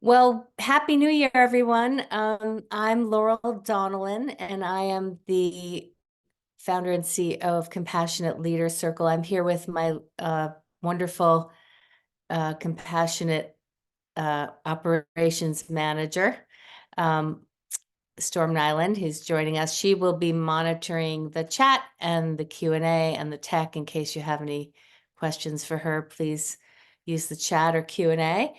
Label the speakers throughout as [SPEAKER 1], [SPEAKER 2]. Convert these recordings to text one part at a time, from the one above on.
[SPEAKER 1] Well, Happy New Year, everyone. I'm Laurel Donnellan, and I am the founder and CEO of Compassionate Leader Circle. I'm here with my wonderful compassionate operations manager, um, Storm Nyland, who's joining us. She will be monitoring the chat and the Q&A and the tech. In case you have any questions for her, please use the chat or Q&A.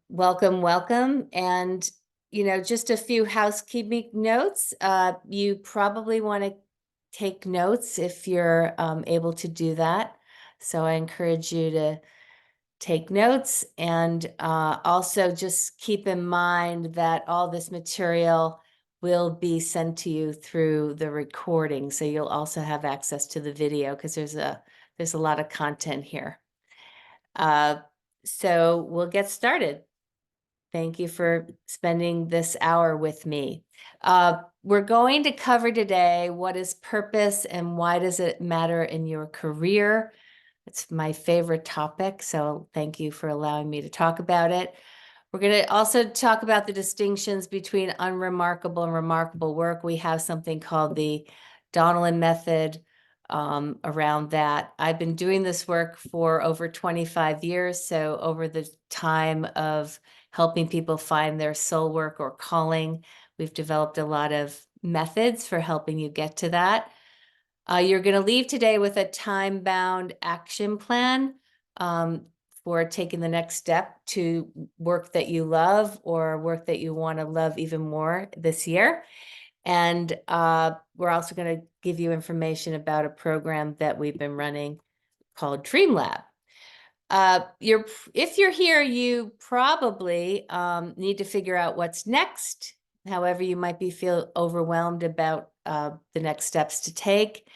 [SPEAKER 1] Welcome, welcome. And, just a few housekeeping notes. You probably want to take notes if you're able to do that. So I encourage you to take notes, and also just keep in mind that all this material will be sent to you through the recording. So you'll also have access to the video because there's a lot of content here. So we'll get started. Thank you for spending this hour with me. We're going to cover today what is purpose and why does it matter in your career. It's my favorite topic, so thank you for allowing me to talk about it. We're going to also talk about the distinctions between unremarkable and remarkable work. We have something called the Donnellan method around that. I've been doing this work for over 25 years. So over the time of helping people find their soul work or calling, we've developed a lot of methods for helping you get to that. You're going to leave today with a time-bound action plan for taking the next step to work that you love or work that you want to love even more this year. And we're also going to give you information about a program that we've been running called Dream Lab. If you're here, you probably need to figure out what's next. However, you might feel overwhelmed about the next steps to take.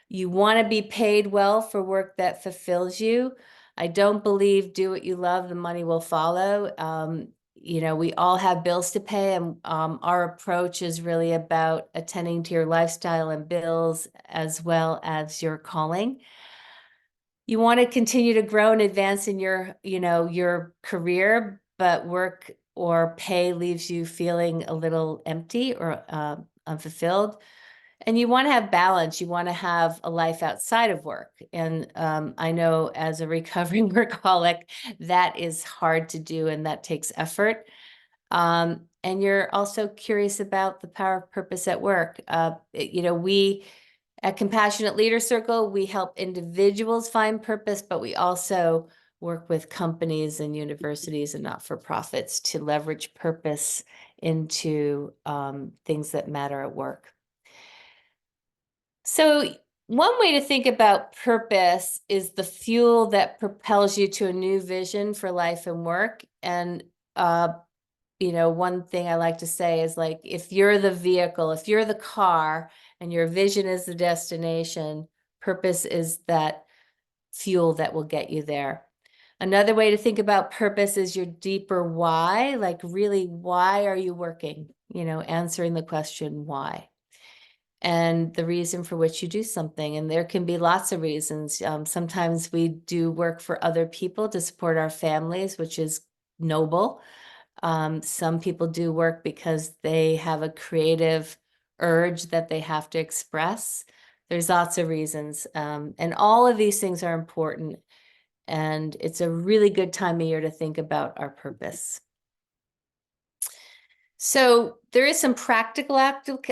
[SPEAKER 1] You want to be paid well for work that fulfills you. I don't believe do what you love, the money will follow. We all have bills to pay, and our approach is really about attending to your lifestyle and bills as well as your calling. You want to continue to grow and advance in your career, but work or pay leaves you feeling a little empty or unfulfilled. And you want to have balance. You want to have a life outside of work. And I know as a recovering workaholic, that is hard to do and that takes effort. And you're also curious about the power of purpose at work. We at Compassionate Leader Circle, we help individuals find purpose, but we also work with companies and universities and not-for-profits to leverage purpose into things that matter at work. So one way to think about purpose is the fuel that propels you to a new vision for life and work. And, one thing I like to say is, like, if you're the vehicle, if you're the car and your vision is the destination, purpose is that fuel that will get you there. Another way to think about purpose is your deeper why, like really, why are you working? Answering the question, why? And the reason for which you do something. And there can be lots of reasons. Sometimes we do work for other people to support our families, which is noble. Some people do work because they have a creative urge that they have to express. There's lots of reasons. And all of these things are important. And it's a really good time of year to think about our purpose. So there is some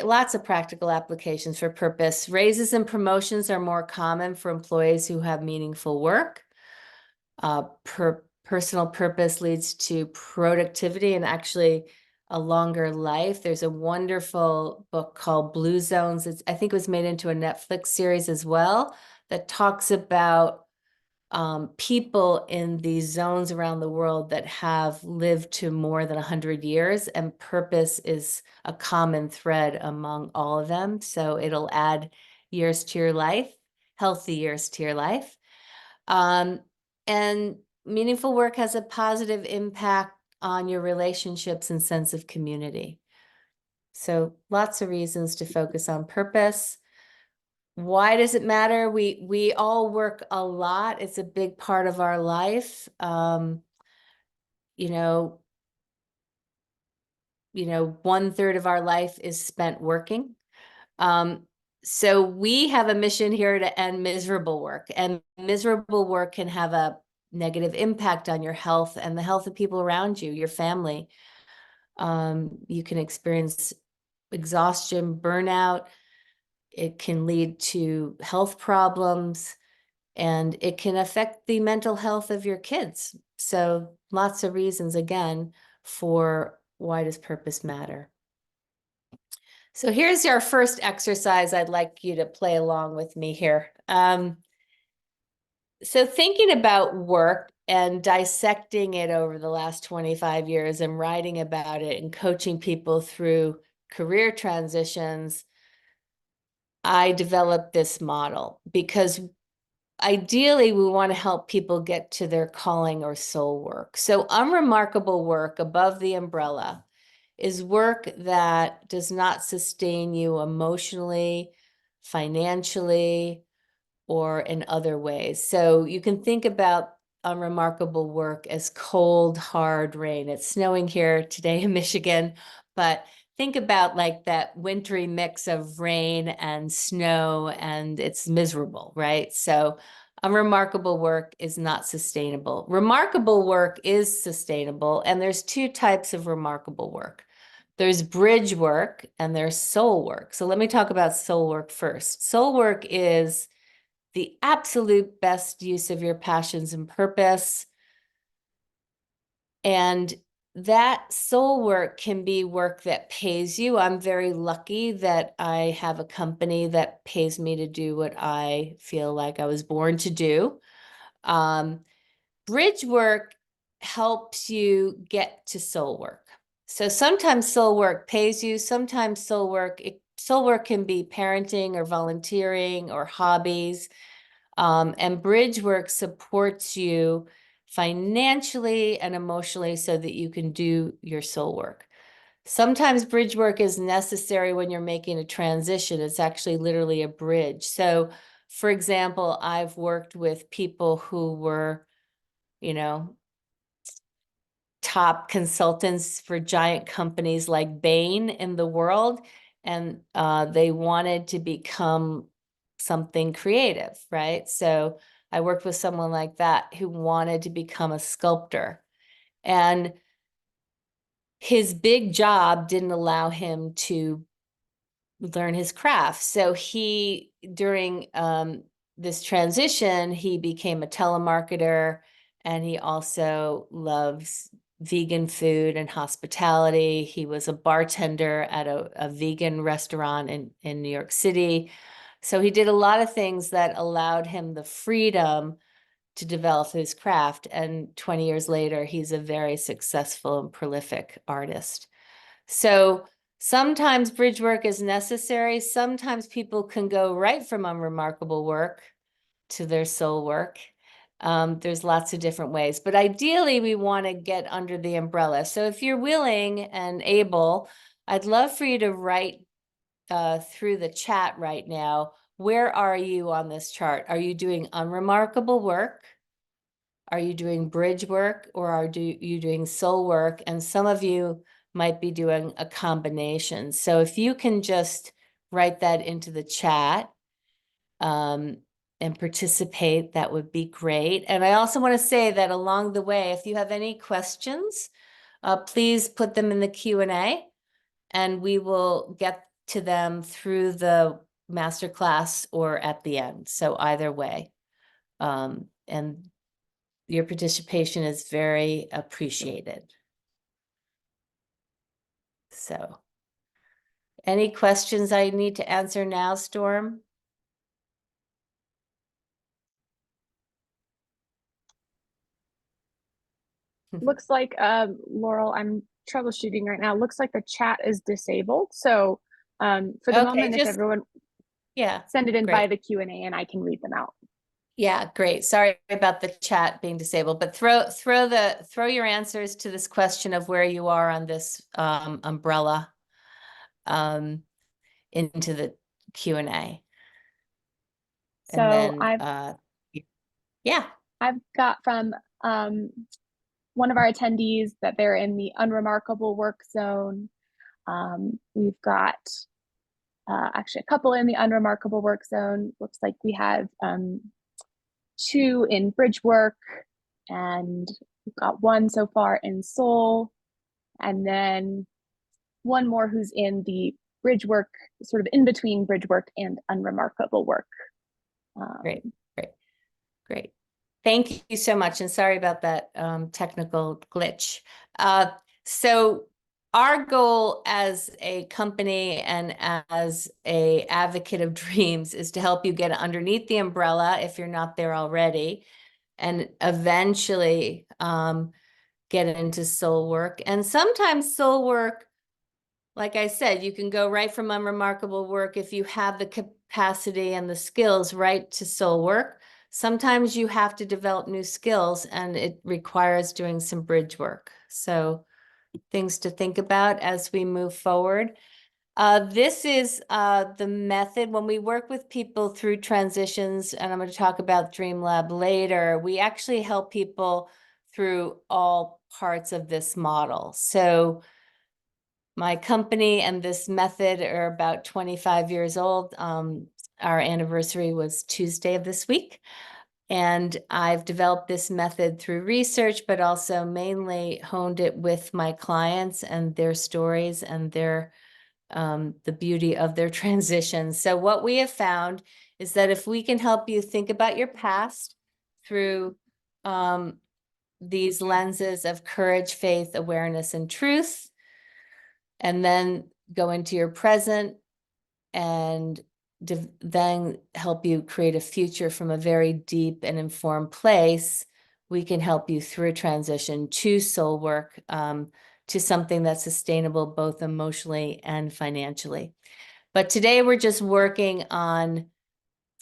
[SPEAKER 1] lots of practical applications for purpose. Raises and promotions are more common for employees who have meaningful work. Personal purpose leads to productivity and actually a longer life. There's a wonderful book called Blue Zones. I think it was made into a Netflix series as well that talks about people in these zones around the world that have lived to more than 100 years, and purpose is a common thread among all of them. So it'll add years to your life, healthy years to your life. And meaningful work has a positive impact on your relationships and sense of community. So lots of reasons to focus on purpose. Why does it matter? We all work a lot. It's a big part of our life. 1/3 of our life is spent working. So we have a mission here to end miserable work, and miserable work can have a negative impact on your health and the health of people around you, your family. You can experience exhaustion, burnout. It can lead to health problems, and it can affect the mental health of your kids. So lots of reasons, again, for why does purpose matter? So here's our first exercise. I'd like you to play along with me here. So thinking about work and dissecting it over the last 25 years and writing about it and coaching people through career transitions, I developed this model because ideally we want to help people get to their calling or soul work. So unremarkable work above the umbrella is work that does not sustain you emotionally, financially, or in other ways. So you can think about unremarkable work as cold, hard rain. It's snowing here today in Michigan, but think about like that wintry mix of rain and snow, and it's miserable, right? So unremarkable work is not sustainable. Remarkable work is sustainable, and there's two types of remarkable work. There's bridge work and there's soul work. So let me talk about soul work first. Soul work is the absolute best use of your passions and purpose. And that soul work can be work that pays you. I'm very lucky that I have a company that pays me to do what I feel like I was born to do. Bridge work helps you get to soul work. So sometimes soul work pays you, sometimes soul work can be parenting or volunteering or hobbies. And bridge work supports you financially and emotionally so that you can do your soul work. Sometimes bridge work is necessary when you're making a transition. It's actually literally a bridge. So, for example, I've worked with people who were, you know, top consultants for giant companies like Bain in the world, and they wanted to become something creative, right? So I worked with someone like that who wanted to become a sculptor, and his big job didn't allow him to learn his craft. So he, during this transition, he became a telemarketer, and he also loves vegan food and hospitality. He was a bartender at a vegan restaurant in New York City. So he did a lot of things that allowed him the freedom to develop his craft. And 20 years later, he's a very successful and prolific artist. So sometimes bridge work is necessary. Sometimes people can go right from unremarkable work to their soul work. There's lots of different ways, but ideally we want to get under the umbrella. So if you're willing and able, I'd love for you to write through the chat right now. Where are you on this chart? Are you doing unremarkable work? Are you doing bridge work, or are you doing soul work? And some of you might be doing a combination. So if you can just write that into the chat and participate, that would be great. And I also want to say that along the way, if you have any questions, please put them in the Q&A, and we will get to them through the masterclass or at the end. So either way. And your participation is very appreciated. So, any questions I need to answer now, Storm?
[SPEAKER 2] Looks like, Laurel, I'm troubleshooting right now. Looks like the chat is disabled. So for the
[SPEAKER 1] Okay,
[SPEAKER 2] moment, if everyone
[SPEAKER 1] yeah,
[SPEAKER 2] send it in
[SPEAKER 1] great.
[SPEAKER 2] via the Q&A and I can read them out.
[SPEAKER 1] Yeah, great. Sorry about the chat being disabled, but throw your answers to this question of where you are on this umbrella into the Q&A. And
[SPEAKER 2] So
[SPEAKER 1] then yeah.
[SPEAKER 2] I've got from one of our attendees that they're in the unremarkable work zone. We've got actually a couple in the unremarkable work zone. Looks like we have 2 in bridge work, and we've got 1 so far in soul, and then 1 more who's in the bridge work, sort of in between bridge work and unremarkable work.
[SPEAKER 1] Great, great, great. Thank you so much, and sorry about that technical glitch. So our goal as a company and as a advocate of dreams is to help you get underneath the umbrella if you're not there already, and eventually get into soul work. And sometimes soul work, like I said, you can go right from unremarkable work if you have the capacity and the skills right to soul work. Sometimes you have to develop new skills and it requires doing some bridge work. So things to think about as we move forward. This is the method when we work with people through transitions, and I'm going to talk about Dream Lab later. We actually help people through all parts of this model. So my company and this method are about 25 years old. Our anniversary was Tuesday of this week. And I've developed this method through research, but also mainly honed it with my clients and their stories and their the beauty of their transitions. So what we have found is that if we can help you think about your past through these lenses of courage, faith, awareness, and truth, and then go into your present and then help you create a future from a very deep and informed place, we can help you through a transition to soul work, to something that's sustainable both emotionally and financially. But today we're just working on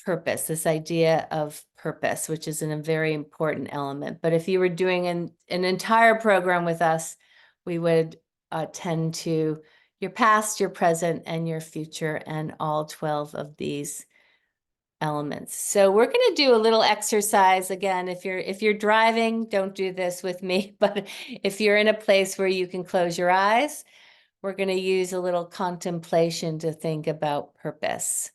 [SPEAKER 1] purpose, this idea of purpose, which is a very important element. But if you were doing an entire program with us, we would tend to your past, your present, and your future, and all 12 of these elements. So we're going to do a little exercise. Again, if you're driving, don't do this with me, but if you're in a place where you can close your eyes, we're going to use a little contemplation to think about purpose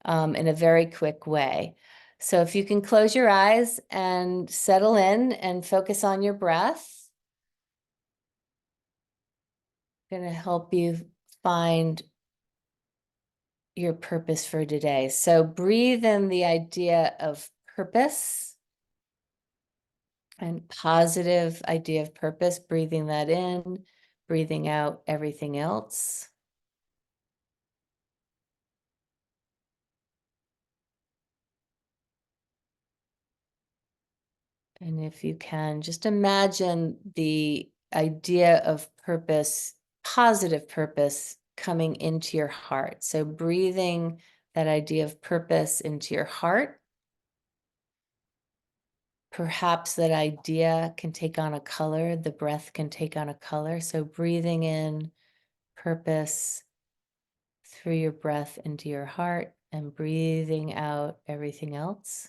[SPEAKER 1] in a very quick way. So if you can close your eyes and settle in and focus on your breath, going to help you find your purpose for today. So breathe in the idea of purpose and positive idea of purpose, breathing that in, breathing out everything else. And if you can, just imagine the idea of purpose, positive purpose, coming into your heart. So breathing that idea of purpose into your heart. Perhaps that idea can take on a color, the breath can take on a color. So breathing in purpose through your breath into your heart and breathing out everything else.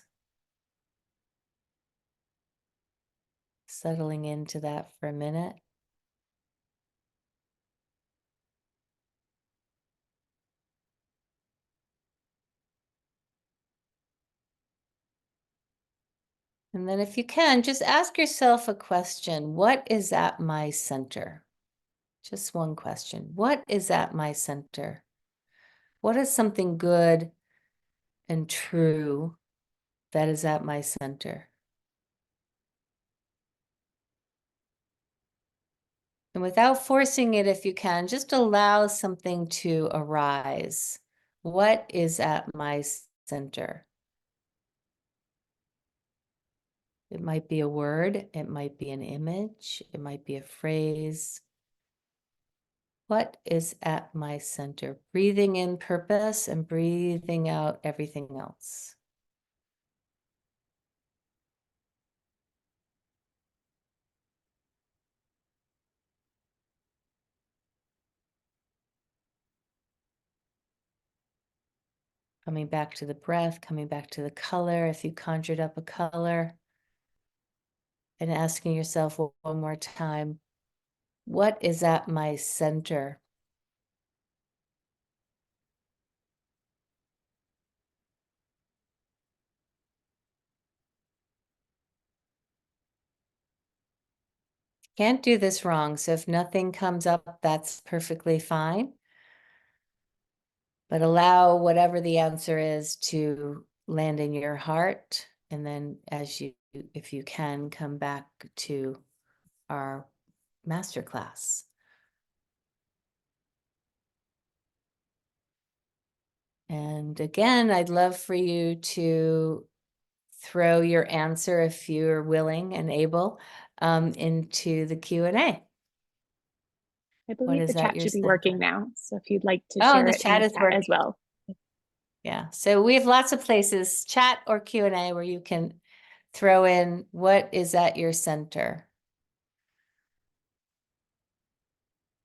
[SPEAKER 1] Settling into that for a minute. And then if you can, just ask yourself a question. What is at my center? Just one question. What is at my center? What is something good and true that is at my center? And without forcing it, if you can, just allow something to arise. What is at my center? It might be a word, it might be an image, it might be a phrase. What is at my center? Breathing in purpose and breathing out everything else. Coming back to the breath, coming back to the color. If you conjured up a color, and asking yourself one more time, what is at my center? Can't do this wrong. So if nothing comes up, that's perfectly fine. But allow whatever the answer is to land in your heart. And then if you can, come back to our masterclass. And again, I'd love for you to throw your answer, if you're willing and able, into the Q&A.
[SPEAKER 2] I
[SPEAKER 1] What
[SPEAKER 2] believe
[SPEAKER 1] is
[SPEAKER 2] the
[SPEAKER 1] that
[SPEAKER 2] chat
[SPEAKER 1] your
[SPEAKER 2] should be
[SPEAKER 1] center?
[SPEAKER 2] working now. So if you'd like to
[SPEAKER 1] Oh,
[SPEAKER 2] share
[SPEAKER 1] the
[SPEAKER 2] it in
[SPEAKER 1] chat
[SPEAKER 2] the
[SPEAKER 1] is
[SPEAKER 2] chat as
[SPEAKER 1] working.
[SPEAKER 2] well.
[SPEAKER 1] Yeah, so we have lots of places, chat or Q&A, where you can throw in what is at your center.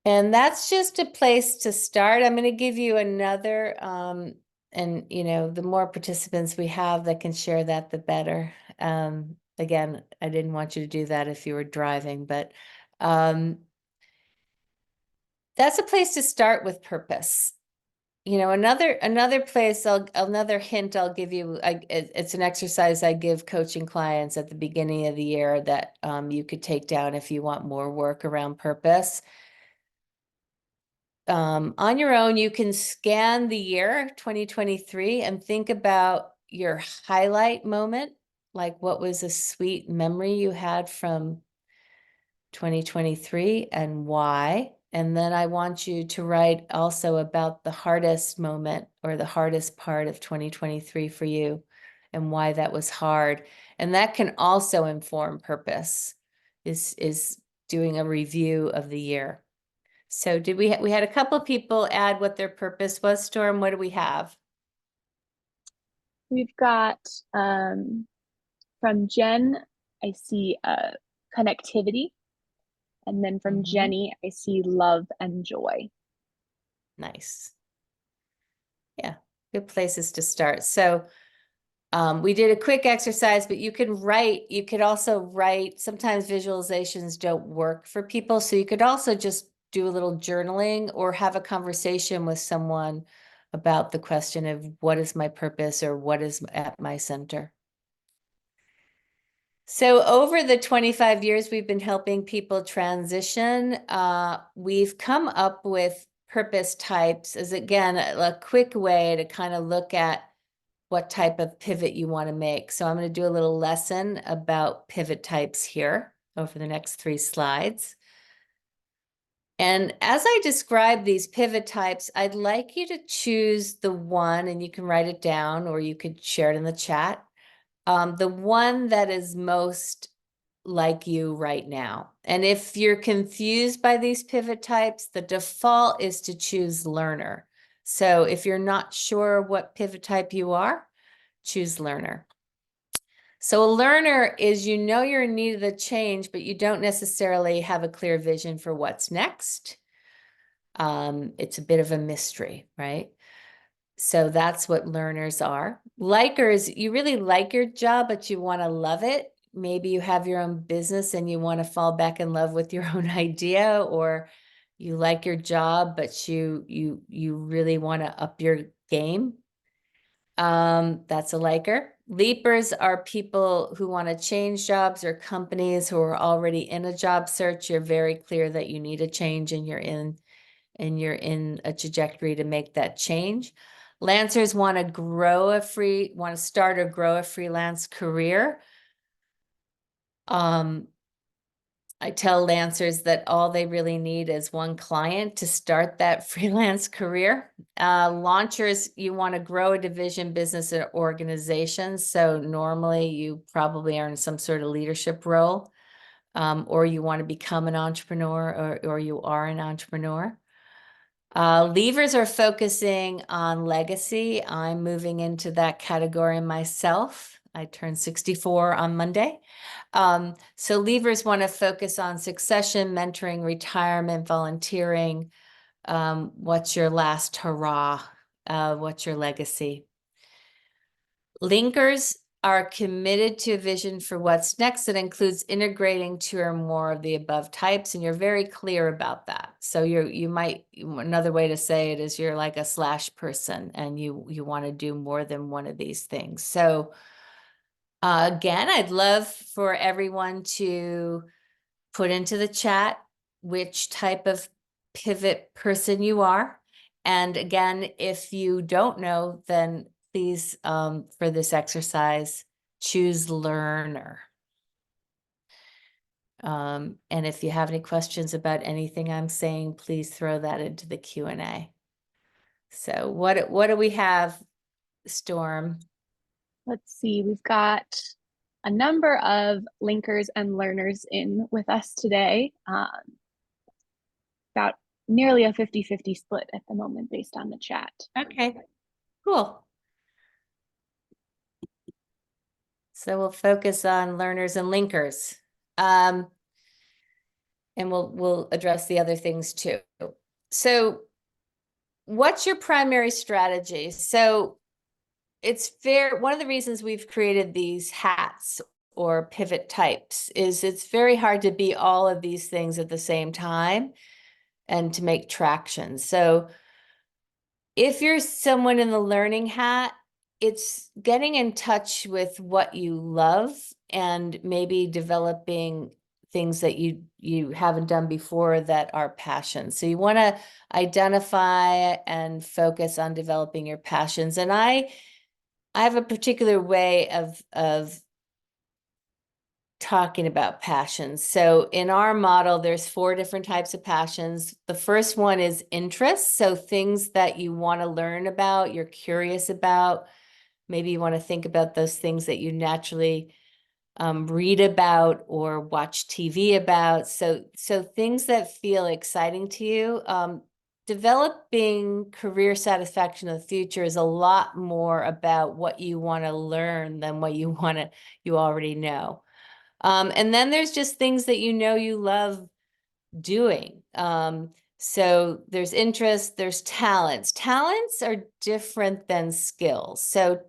[SPEAKER 1] And that's just a place to start. I'm going to give you another, and the more participants we have that can share that, the better. Again, I didn't want you to do that if you were driving, but that's a place to start with purpose. Another place, another hint I'll give you, it's an exercise I give coaching clients at the beginning of the year that you could take down if you want more work around purpose. On your own, you can scan the year 2023 and think about your highlight moment, like what was a sweet memory you had from 2023 and why. And then I want you to write also about the hardest moment or the hardest part of 2023 for you and why that was hard. And that can also inform purpose, is doing a review of the year. So did we had a couple of people add what their purpose was, Storm? What do we have?
[SPEAKER 2] We've got from Jen, I see connectivity. And then from Jenny, I see love and joy.
[SPEAKER 1] Nice. Yeah, good places to start. So we did a quick exercise, but you could also write, sometimes visualizations don't work for people. So you could also just do a little journaling or have a conversation with someone about the question of what is my purpose or what is at my center. So over the 25 years we've been helping people transition, we've come up with purpose types as, again, a quick way to kind of look at what type of pivot you want to make. So I'm going to do a little lesson about pivot types here over the next 3 slides. And as I describe these pivot types, I'd like you to choose the one, and you can write it down or you could share it in the chat. The one that is most like you right now. And if you're confused by these pivot types, the default is to choose learner. So if you're not sure what pivot type you are, choose learner. So a learner is, you're in need of the change, but you don't necessarily have a clear vision for what's next. It's a bit of a mystery, right? So that's what learners are. Likers, you really like your job, but you want to love it. Maybe you have your own business and you want to fall back in love with your own idea, or you like your job, but you really want to up your game. That's a liker. Leapers are people who want to change jobs or companies who are already in a job search. You're very clear that you need a change and you're in a trajectory to make that change. Lancers want to start or grow a freelance career. I tell Lancers that all they really need is one client to start that freelance career. Launchers, you want to grow a division, business, or organization. So normally you probably are in some sort of leadership role, or you want to become an entrepreneur, or you are an entrepreneur. Leavers are focusing on legacy. I'm moving into that category myself. I turned 64 on Monday. So leavers want to focus on succession, mentoring, retirement, volunteering. What's your last hurrah? What's your legacy? Linkers are committed to a vision for what's next that includes integrating 2 or more of the above types, and you're very clear about that. So another way to say it is you're like a slash person and you want to do more than one of these things. So again, I'd love for everyone to put into the chat which type of pivot person you are. And again, if you don't know, then please, for this exercise, choose learner. And if you have any questions about anything I'm saying, please throw that into the Q&A. So what do we have, Storm?
[SPEAKER 2] Let's see, we've got a number of linkers and learners in with us today. About nearly a 50-50 split at the moment based on the chat.
[SPEAKER 1] Okay, cool. So we'll focus on learners and linkers. And we'll address the other things too. So what's your primary strategy? So it's fair. One of the reasons we've created these hats or pivot types is it's very hard to be all of these things at the same time and to make traction. So if you're someone in the learning hat, it's getting in touch with what you love and maybe developing things that you haven't done before that are passions. So you want to identify and focus on developing your passions. And I have a particular way of talking about passions. So in our model, there's 4 different types of passions. The first one is interests. So things that you want to learn about, you're curious about. Maybe you want to think about those things that you naturally read about or watch TV about. So things that feel exciting to you. Developing career satisfaction in the future is a lot more about what you want to learn than what you already know. And then there's just things that you love doing. So there's interest, there's talents. Talents are different than skills. So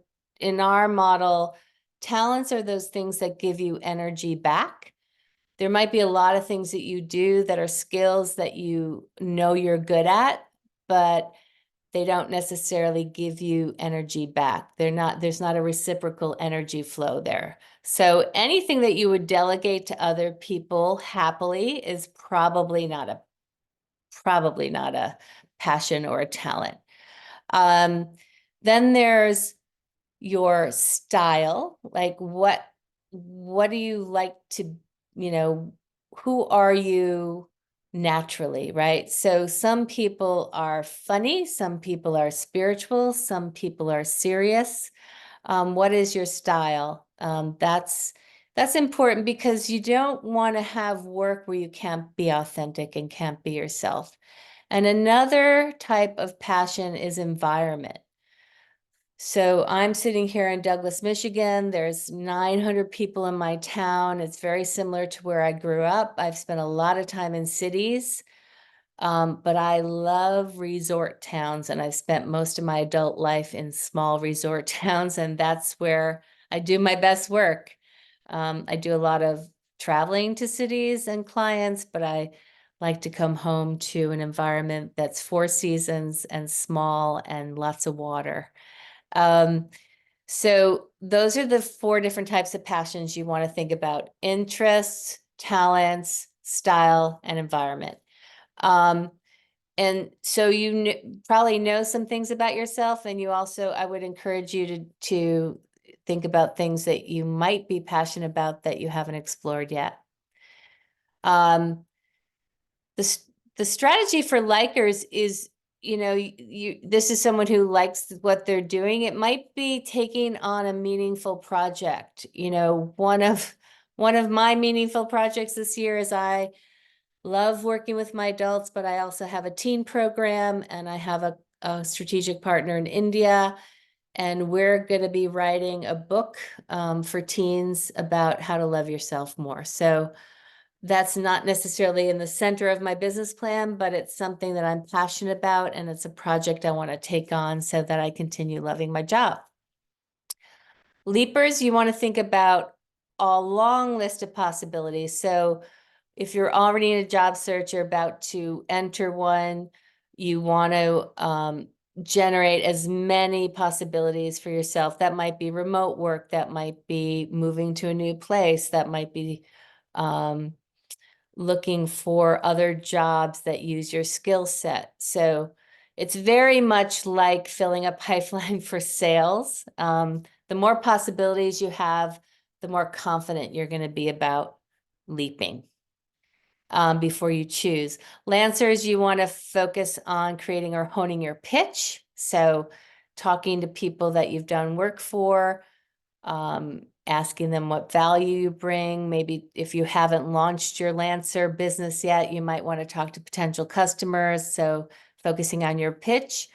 [SPEAKER 1] in our model, talents are those things that give you energy back. There might be a lot of things that you do that are skills that you're good at, but they don't necessarily give you energy back. There's not a reciprocal energy flow there. So anything that you would delegate to other people happily is probably not a passion or a talent. Then there's your style, like what do you like to, who are you naturally, right? So some people are funny, some people are spiritual, some people are serious. What is your style? That's important because you don't want to have work where you can't be authentic and can't be yourself. And another type of passion is environment. So I'm sitting here in Douglas, Michigan. There's 900 people in my town. It's very similar to where I grew up. I've spent a lot of time in cities, but I love resort towns, and I've spent most of my adult life in small resort towns, and that's where I do my best work. I do a lot of traveling to cities and clients, but I like to come home to an environment that's 4 seasons and small and lots of water. So those are the 4 different types of passions you want to think about: interests, talents, style, and environment. And so you probably know some things about yourself, and I would encourage you to think about things that you might be passionate about that you haven't explored yet. The strategy for likers is, this is someone who likes what they're doing. It might be taking on a meaningful project. One of my meaningful projects this year is I love working with my adults, but I also have a teen program, and I have a strategic partner in India, and we're going to be writing a book for teens about how to love yourself more. So that's not necessarily in the center of my business plan, but it's something that I'm passionate about, and it's a project I want to take on so that I continue loving my job. Leapers, you want to think about a long list of possibilities. So if you're already in a job search, you're about to enter one, you want to generate as many possibilities for yourself. That might be remote work, that might be moving to a new place, that might be looking for other jobs that use your skill set. So it's very much like filling a pipeline for sales. The more possibilities you have, the more confident you're going to be about leaping before you choose. Lancers, you want to focus on creating or honing your pitch. So talking to people that you've done work for, asking them what value you bring. Maybe if you haven't launched your Lancer business yet, you might want to talk to potential customers. So focusing on your pitch.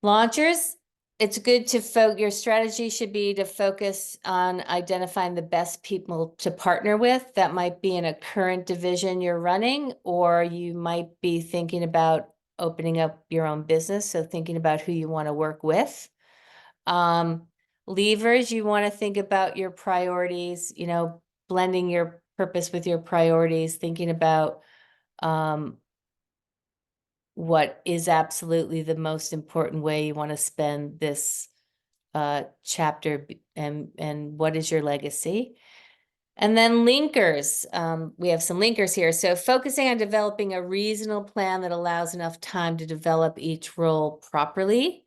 [SPEAKER 1] Launchers, it's good to your strategy should be to focus on identifying the best people to partner with. That might be in a current division you're running, or you might be thinking about opening up your own business. So thinking about who you want to work with. Levers, you want to think about your priorities, blending your purpose with your priorities, thinking about what is absolutely the most important way you want to spend this chapter, and what is your legacy. And then linkers, we have some linkers here. So focusing on developing a reasonable plan that allows enough time to develop each role properly.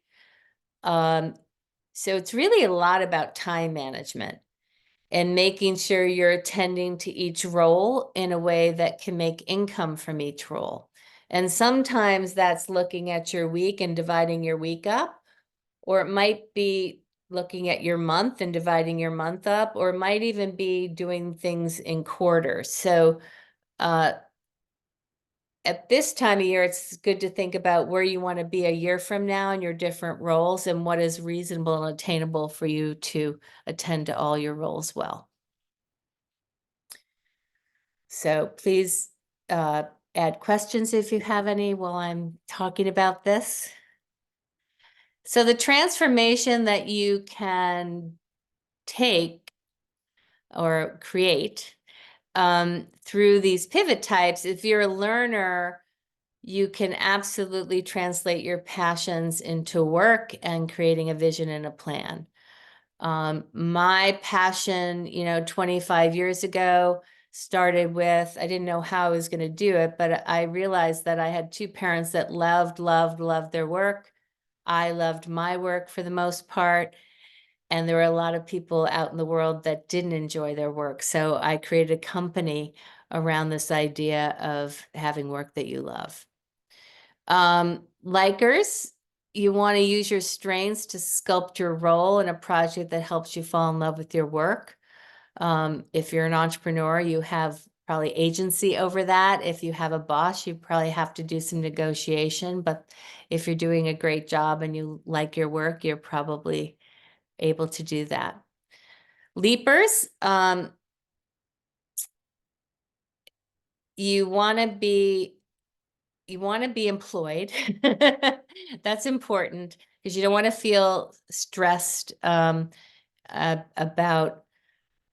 [SPEAKER 1] So it's really a lot about time management and making sure you're attending to each role in a way that can make income from each role. And sometimes that's looking at your week and dividing your week up, or it might be looking at your month and dividing your month up, or it might even be doing things in quarters. So at this time of year, it's good to think about where you want to be a year from now in your different roles and what is reasonable and attainable for you to attend to all your roles well. So please add questions if you have any while I'm talking about this. So the transformation that you can take or create through these pivot types, if you're a learner, you can absolutely translate your passions into work and creating a vision and a plan. My passion, 25 years ago started with, I didn't know how I was going to do it, but I realized that I had two parents that loved their work. I loved my work for the most part. And there were a lot of people out in the world that didn't enjoy their work. So I created a company around this idea of having work that you love. Likers, you want to use your strengths to sculpt your role in a project that helps you fall in love with your work. If you're an entrepreneur, you have probably agency over that. If you have a boss, you probably have to do some negotiation. But if you're doing a great job and you like your work, you're probably able to do that. Leapers, you want to be employed. That's important because you don't want to feel stressed about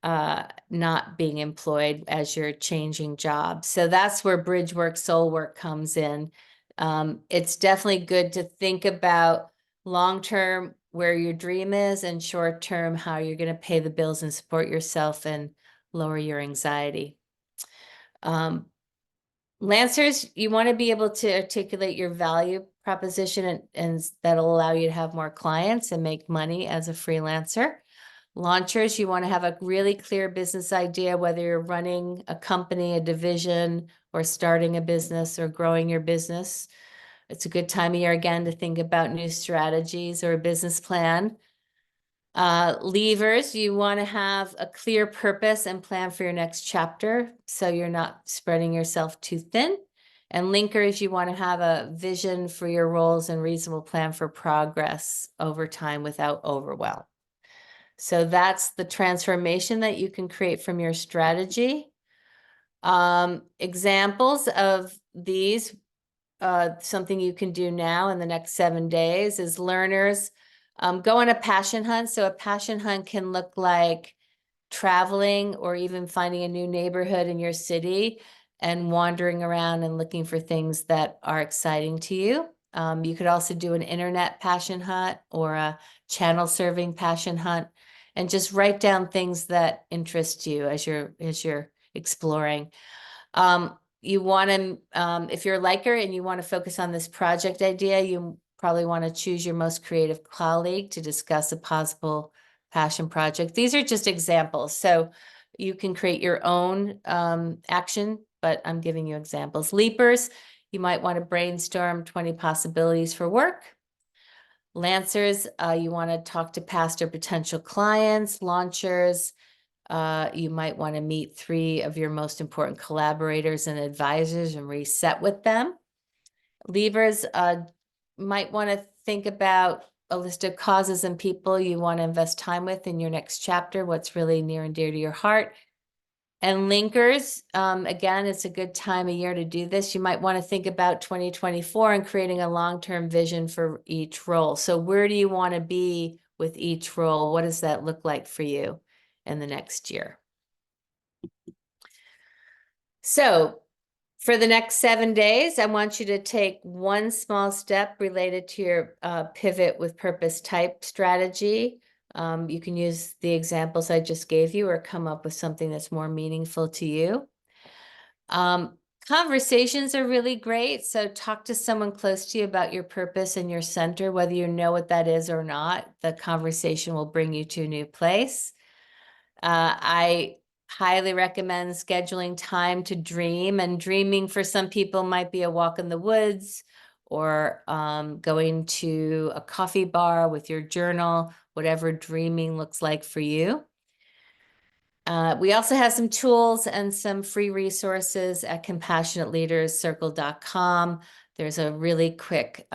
[SPEAKER 1] not being employed as you're changing jobs. So that's where bridge work, soul work comes in. It's definitely good to think about long-term where your dream is and short-term how you're going to pay the bills and support yourself and lower your anxiety. Lancers, you want to be able to articulate your value proposition, and that'll allow you to have more clients and make money as a freelancer. Launchers, you want to have a really clear business idea, whether you're running a company, a division, or starting a business or growing your business. It's a good time of year again to think about new strategies or a business plan. Leavers, you want to have a clear purpose and plan for your next chapter so you're not spreading yourself too thin. And linkers, you want to have a vision for your roles and reasonable plan for progress over time without overwhelm. So that's the transformation that you can create from your strategy. Examples of these, something you can do now in the next 7 days is learners go on a passion hunt. So a passion hunt can look like traveling or even finding a new neighborhood in your city and wandering around and looking for things that are exciting to you. You could also do an internet passion hunt or a channel serving passion hunt and just write down things that interest you as you're exploring. You want to, if you're a liker and you want to focus on this project idea, you probably want to choose your most creative colleague to discuss a possible passion project. These are just examples. So you can create your own action, but I'm giving you examples. Leapers, you might want to brainstorm 20 possibilities for work. Lancers, you want to talk to past or potential clients. Launchers, you might want to meet 3 of your most important collaborators and advisors and reset with them. Leavers, might want to think about a list of causes and people you want to invest time with in your next chapter, what's really near and dear to your heart. And linkers, again, it's a good time of year to do this. You might want to think about 2024 and creating a long-term vision for each role. So where do you want to be with each role? What does that look like for you in the next year? So for the next 7 days, I want you to take one small step related to your pivot with purpose type strategy. You can use the examples I just gave you or come up with something that's more meaningful to you. Conversations are really great. So talk to someone close to you about your purpose and your center, whether you know what that is or not. The conversation will bring you to a new place. I highly recommend scheduling time to dream, and dreaming for some people might be a walk in the woods or going to a coffee bar with your journal, whatever dreaming looks like for you. We also have some tools and some free resources at compassionateleaderscircle.com. There's a really quick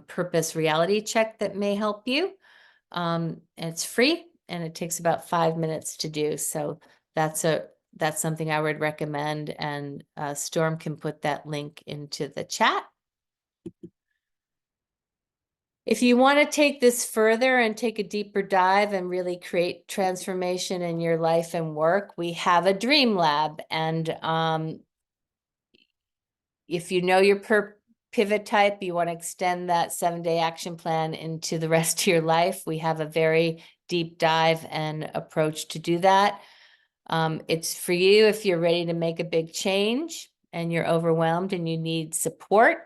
[SPEAKER 1] purpose reality check that may help you. And it's free and it takes about 5 minutes to do. So that's something I would recommend, and Storm can put that link into the chat. If you want to take this further and take a deeper dive and really create transformation in your life and work, we have a dream lab. And if you know your pivot type, you want to extend that 7-day action plan into the rest of your life, we have a very deep dive and approach to do that. It's for you if you're ready to make a big change and you're overwhelmed and you need support.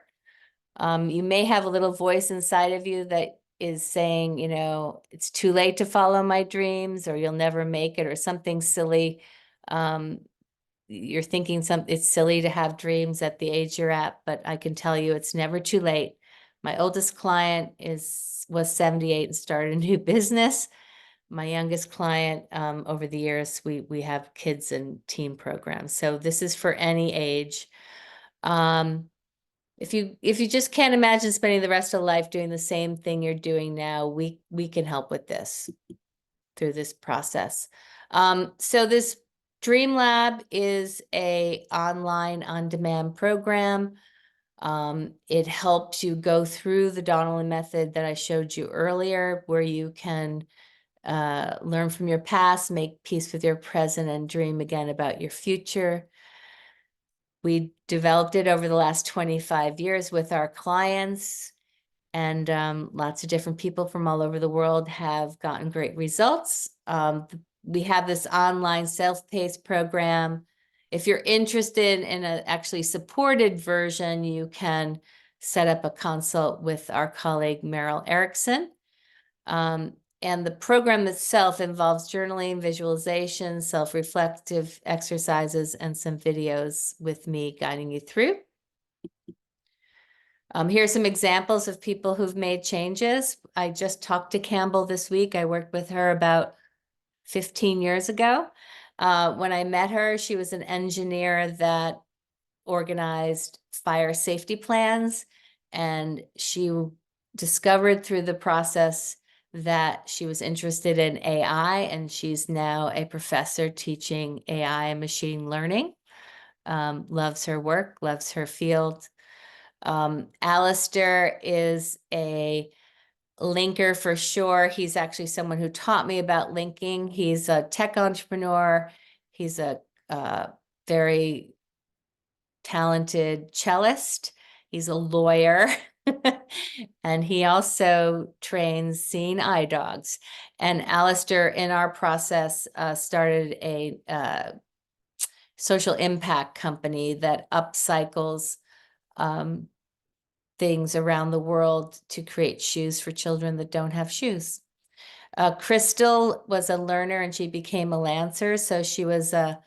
[SPEAKER 1] You may have a little voice inside of you that is saying, you know, it's too late to follow my dreams, or you'll never make it, or something silly. You're thinking it's silly to have dreams at the age you're at, but I can tell you it's never too late. My oldest client was 78 and started a new business. My youngest client, over the years, we have kids and teen programs. So this is for any age. If you just can't imagine spending the rest of life doing the same thing you're doing now, we can help with this through this process. So this Dream Lab is a online on-demand program. It helps you go through the Donnelly method that I showed you earlier, where you can learn from your past, make peace with your present, and dream again about your future. We developed it over the last 25 years with our clients, and lots of different people from all over the world have gotten great results. We have this online self-paced program. If you're interested in an actually supported version, you can set up a consult with our colleague Meryl Erickson. And the program itself involves journaling, visualization, self-reflective exercises, and some videos with me guiding you through. Here are some examples of people who've made changes. I just talked to Campbell this week. I worked with her about 15 years ago. When I met her, she was an engineer that organized fire safety plans, and she discovered through the process that she was interested in AI, and she's now a professor teaching AI and machine learning. Loves her work, loves her field. Alistair is a linker for sure. He's actually someone who taught me about linking. He's a tech entrepreneur. He's a very talented cellist. He's a lawyer. And he also trains seeing eye dogs. And Alistair, in our process, started a social impact company that upcycles things around the world to create shoes for children that don't have shoes. Crystal was a learner and she became a Lancer. So she had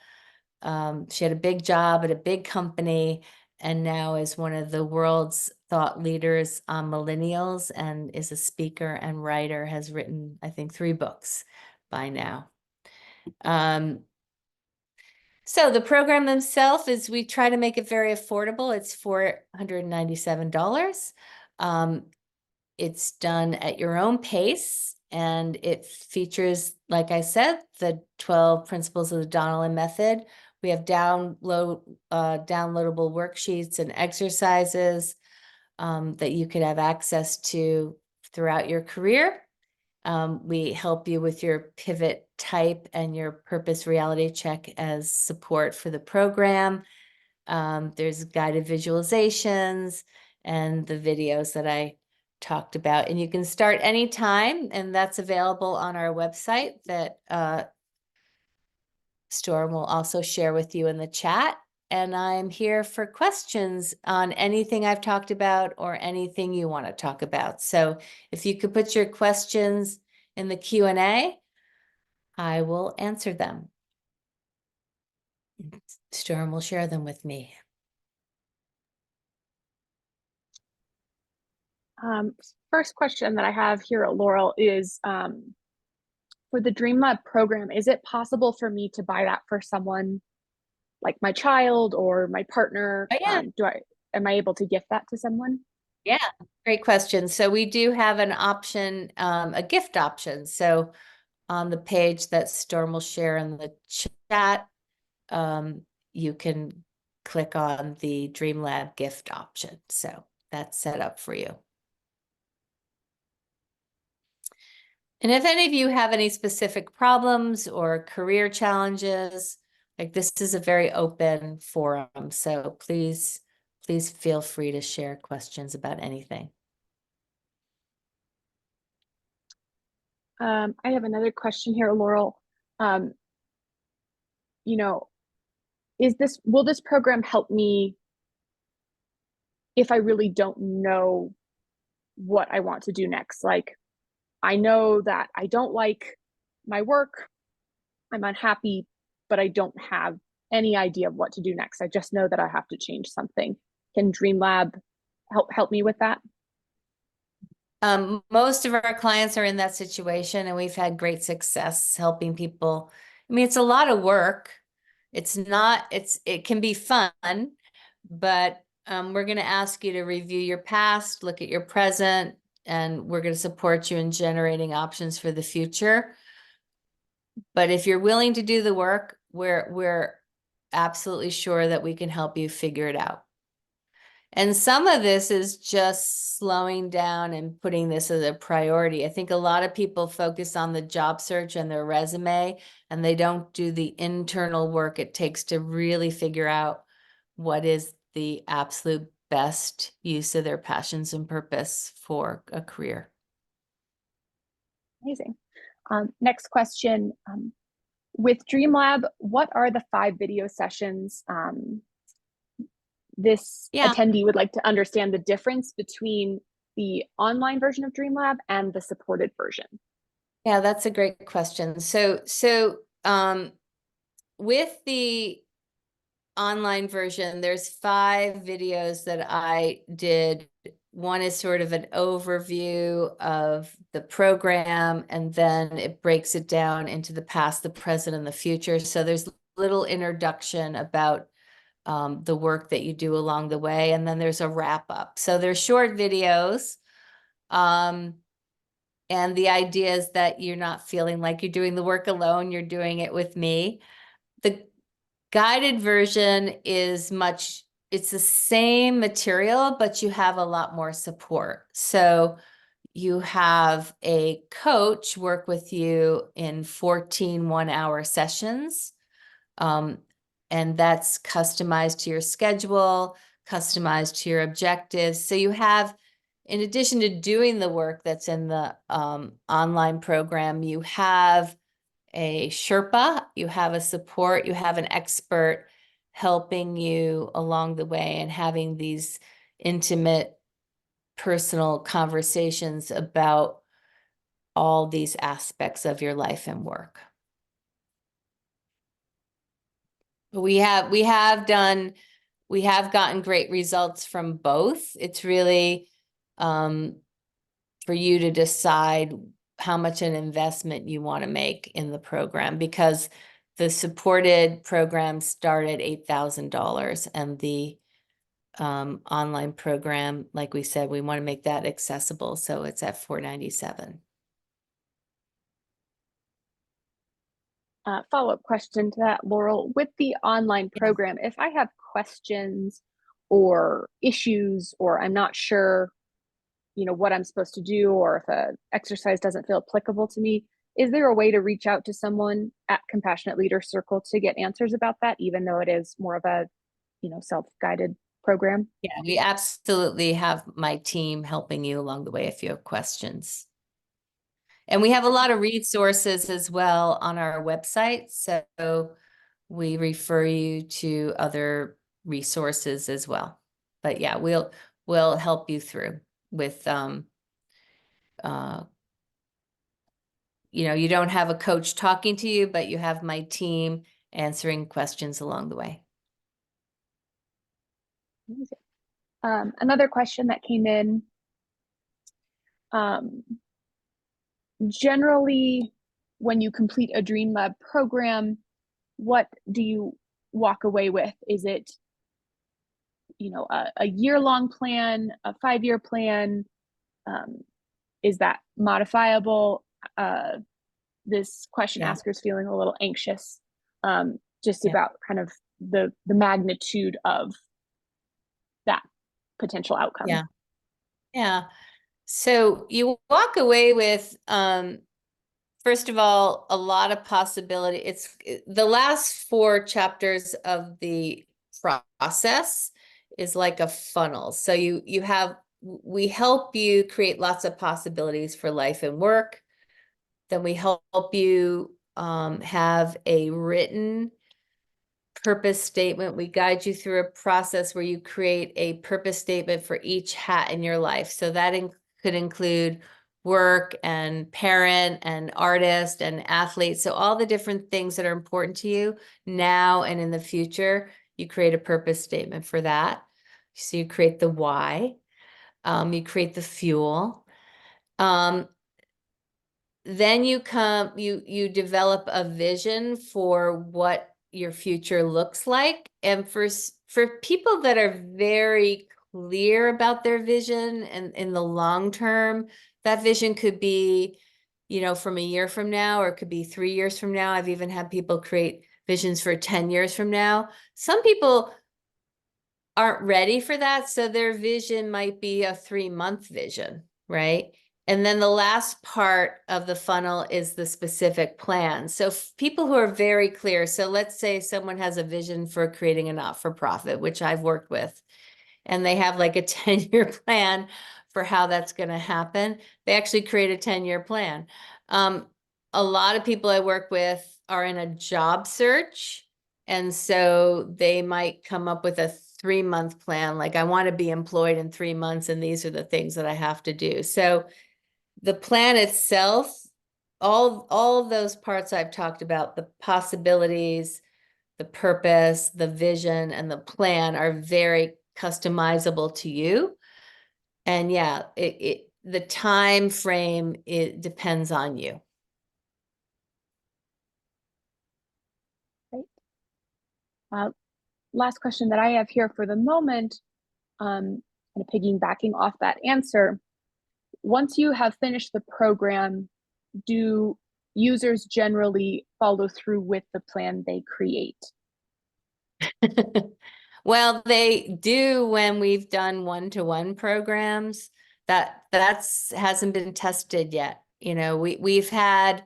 [SPEAKER 1] a big job at a big company and now is one of the world's thought leaders on millennials and is a speaker and writer, has written, I think, 3 books by now. So the program themselves is we try to make it very affordable. It's $497. It's done at your own pace and it features, like I said, the 12 principles of the Donnelly method. We have downloadable worksheets and exercises that you could have access to throughout your career. We help you with your pivot type and your purpose reality check as support for the program. There's guided visualizations and the videos that I talked about. And you can start anytime, and that's available on our website that Storm will also share with you in the chat. And I'm here for questions on anything I've talked about or anything you want to talk about. So if you could put your questions in the Q&A, I will answer them. Storm will share them with me.
[SPEAKER 2] First question that I have here at Laurel is for the DreamLab program, is it possible for me to buy that for someone like my child or my partner?
[SPEAKER 1] Oh, yeah.
[SPEAKER 2] Am I able to gift that to someone?
[SPEAKER 1] Yeah, great question. So we do have an option, a gift option. So on the page that Storm will share in the chat, you can click on the DreamLab gift option. So that's set up for you. And if any of you have any specific problems or career challenges, like this is a very open forum. So please feel free to share questions about anything.
[SPEAKER 2] I have another question here, Laurel. You know, will this program help me if I really don't know what I want to do next? Like, I know that I don't like my work, I'm unhappy, but I don't have any idea of what to do next. I just know that I have to change something. Can DreamLab help me with that?
[SPEAKER 1] Most of our clients are in that situation and we've had great success helping people. I mean, it's a lot of work. It can be fun, but we're going to ask you to review your past, look at your present, and we're going to support you in generating options for the future. But if you're willing to do the work, we're absolutely sure that we can help you figure it out. And some of this is just slowing down and putting this as a priority. I think a lot of people focus on the job search and their resume, and they don't do the internal work it takes to really figure out what is the absolute best use of their passions and purpose for a career.
[SPEAKER 2] Amazing. Next question. With DreamLab, what are the 5 video sessions this attendee would like to understand the difference between the online version of DreamLab and the supported version?
[SPEAKER 1] Yeah, that's a great question. So with the online version, there's 5 videos that I did. One is sort of an overview of the program, and then it breaks it down into the past, the present, and the future. So there's little introduction about the work that you do along the way, and then there's a wrap up. So they're short videos. And the idea is that you're not feeling like you're doing the work alone, you're doing it with me. The guided version is it's the same material, but you have a lot more support. So you have a coach work with you in 14 one-hour sessions. And that's customized to your schedule, customized to your objectives. So you have, in addition to doing the work that's in the online program, you have a Sherpa, you have a support, you have an expert helping you along the way and having these intimate, personal conversations about all these aspects of your life and work. We have gotten great results from both. It's really for you to decide how much an investment you want to make in the program, because the supported programs start at $8,000 and the online program, like we said, we want to make that accessible, so it's at $497.
[SPEAKER 2] Follow-up question to that, Laurel. With the online program, if I have questions or issues, or I'm not sure, what I'm supposed to do, or if a exercise doesn't feel applicable to me, is there a way to reach out to someone at Compassionate Leader Circle to get answers about that, even though it is more of a, self-guided program?
[SPEAKER 1] Yeah, we absolutely have my team helping you along the way if you have questions. And we have a lot of resources as well on our website, so we refer you to other resources as well. But yeah, we'll help you through with you don't have a coach talking to you, but you have my team answering questions along the way.
[SPEAKER 2] Another question that came in, generally, when you complete a Dream Lab program, what do you walk away with? Is it, a year-long plan, a 5-year plan? Is that modifiable? This question asker is feeling a little anxious, just about kind of the magnitude of that potential outcome.
[SPEAKER 1] Yeah. So you walk away with, first of all, a lot of possibility. It's the last 4 chapters of the process is like a funnel. So we help you create lots of possibilities for life and work. Then we help you have a written purpose statement. We guide you through a process where you create a purpose statement for each hat in your life. So that could include work and parent and artist and athlete. So all the different things that are important to you now and in the future, you create a purpose statement for that. So you create the why, you create the fuel. Then you develop a vision for what your future looks like. And for people that are very clear about their vision and in the long term, that vision could be, from a year from now, or it could be 3 years from now. I've even had people create visions for 10 years from now. Some people aren't ready for that, so their vision might be a 3-month vision, right? And then the last part of the funnel is the specific plan. So people who are very clear, so let's say someone has a vision for creating a not-for-profit, which I've worked with, and they have like a 10-year plan for how that's going to happen. They actually create a 10-year plan. A lot of people I work with are in a job search, and so they might come up with a 3-month plan, like I want to be employed in 3 months, and these are the things that I have to do. So the plan itself, all of those parts I've talked about, the possibilities, the purpose, the vision, and the plan are very customizable to you. And yeah, the time frame, it depends on you.
[SPEAKER 2] Great. Last question that I have here for the moment, kind of piggybacking off that answer. Once you have finished the program, do users generally follow through with the plan they create?
[SPEAKER 1] Well, they do when we've done one-to-one programs. That's hasn't been tested yet. We've had,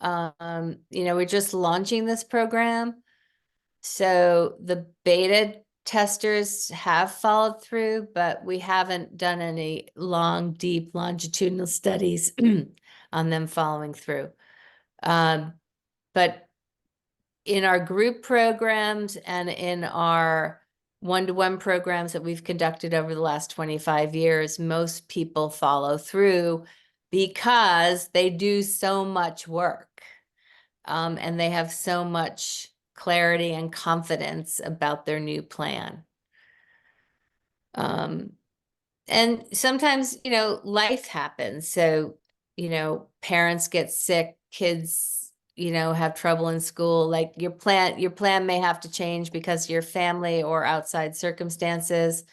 [SPEAKER 1] we're just launching this program. So the beta testers have followed through, but we haven't done any long, deep longitudinal studies on them following through. But in our group programs and in our one-to-one programs that we've conducted over the last 25 years, most people follow through because they do so much work. And they have so much clarity and confidence about their new plan. And sometimes, life happens. So, parents get sick, kids, have trouble in school. Like your plan may have to change because of your family or outside circumstances.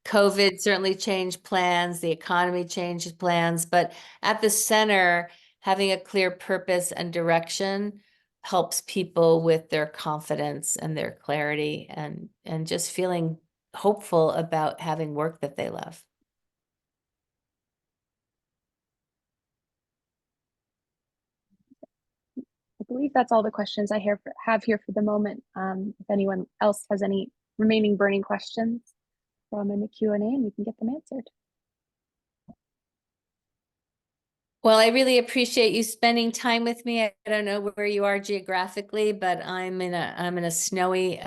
[SPEAKER 1] COVID certainly changed plans, the economy changes plans, but at the center, having a clear purpose and direction helps people with their confidence and their clarity and just feeling hopeful about having work that they love.
[SPEAKER 2] I believe that's all the questions I have here for the moment. If anyone else has any remaining burning questions, throw them in the Q&A and we can get them answered.
[SPEAKER 1] Well, I really appreciate you spending time with me. I don't know where you are geographically, but I'm in a snowy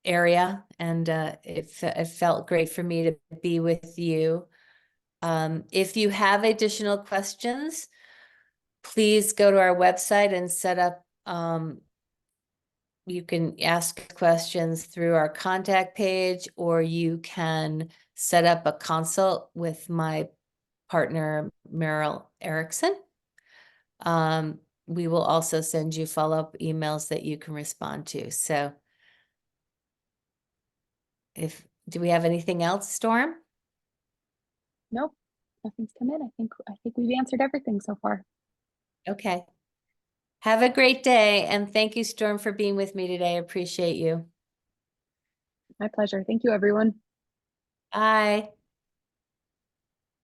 [SPEAKER 1] area, and it felt great for me to be with you. If you have additional questions, please go to our website and set up. You can ask questions through our contact page, or you can set up a consult with my partner, Meryl Erickson. We will also send you follow-up emails that you can respond to. So do we have anything else, Storm?
[SPEAKER 2] Nope, nothing's come in. I think we've answered everything so far.
[SPEAKER 1] Okay. Have a great day, and thank you, Storm, for being with me today. I appreciate you.
[SPEAKER 2] My pleasure. Thank you, everyone.
[SPEAKER 1] Bye.